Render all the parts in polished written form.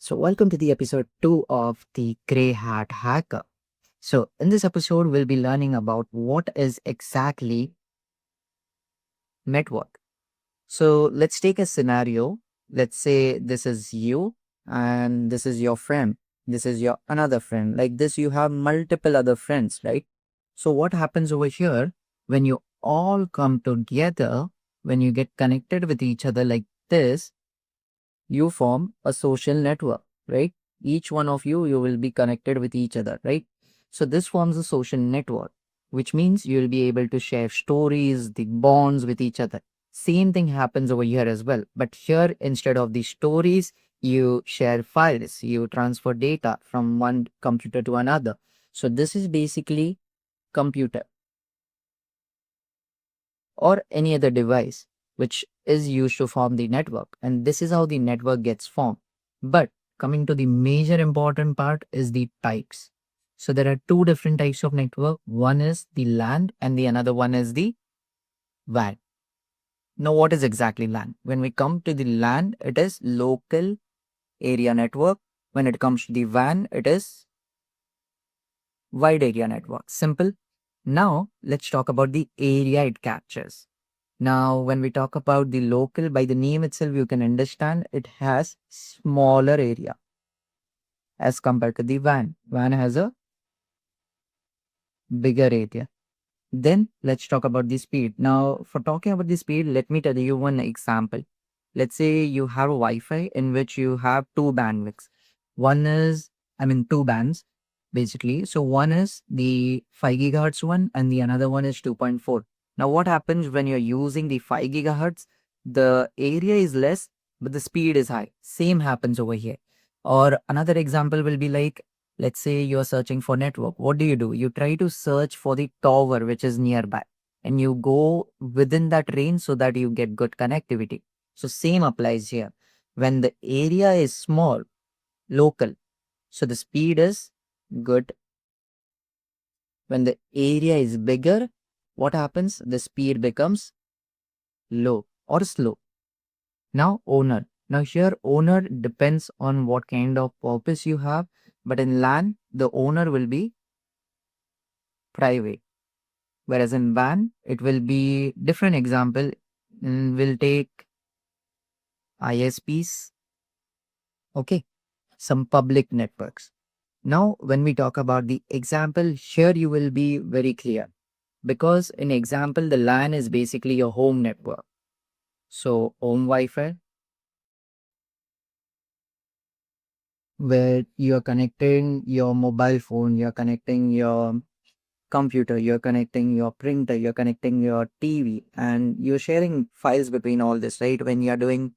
So, welcome to the episode 2 of the Grey Hat Hacker. So, in this episode, we'll be learning about what is exactly network. So, let's take a scenario. Let's say this is you and this is your friend. This is your another friend. Like this, you have multiple other friends, right? So, what happens over here when you all come together, when you get connected with each other like this, you form a social network, right? Each one of you will be connected with each other, right? So this forms a social network, which means you'll be able to share stories, the bonds with each other. Same thing happens over here as well. But here, instead of the stories, you share files, you transfer data from one computer to another. So this is basically computer or any other device which is used to form the network. And this is how the network gets formed. But coming to the major important part is the types. So there are two different types of network. One is the LAN and the another one is the WAN. Now, what is exactly LAN? When we come to the LAN, it is local area network. When it comes to the WAN, it is wide area network. Simple. Now, let's talk about the area it captures. Now, when we talk about the local, by the name itself, you can understand it has smaller area as compared to the WAN. WAN has a bigger area. Then let's talk about the speed. Now, for talking about the speed, let me tell you one example. Let's say you have a Wi-Fi in which you have two bandwidths. One is, two bands basically. So one is the 5 gigahertz one and the another one is 2.4. Now, what happens when you're using the 5 gigahertz? The area is less, but the speed is high. Same happens over here. Or another example will be like, let's say you're searching for network. What do? You try to search for the tower which is nearby and you go within that range so that you get good connectivity. So same applies here. When the area is small, local, so the speed is good. When the area is bigger, what happens? The speed becomes low or slow. Now owner. Now here owner depends on what kind of purpose you have. But in LAN, the owner will be private. Whereas in WAN, it will be different example. We'll take ISPs, okay, some public networks. Now, when we talk about the example, here you will be very clear because in example, the LAN is basically your home network. So home Wi-Fi, where you're connecting your mobile phone, you're connecting your computer, you're connecting your printer, you're connecting your TV, and you're sharing files between all this, right? When you're doing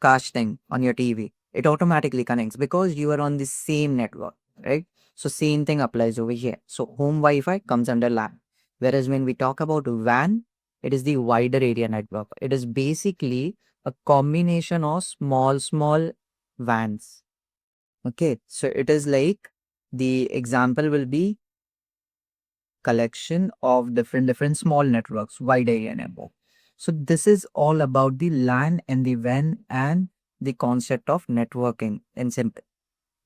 casting on your TV, it automatically connects because you are on the same network, right? So same thing applies over here. So home Wi-Fi comes under LAN. Whereas when we talk about WAN, it is the wider area network. It is basically a combination of small WANs. Okay, so it is like the example will be collection of different small networks, wide area network. So this is all about the LAN and the WAN and the concept of networking in simple.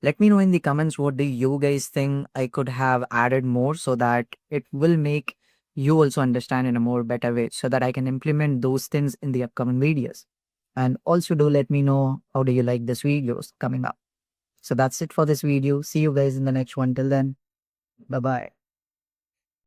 Let me know in the comments what do you guys think I could have added more so that it will make you also understand in a more better way so that I can implement those things in the upcoming videos. And also do let me know how do you like this videos coming up. So that's it for this video. See you guys in the next one. Till then, bye bye.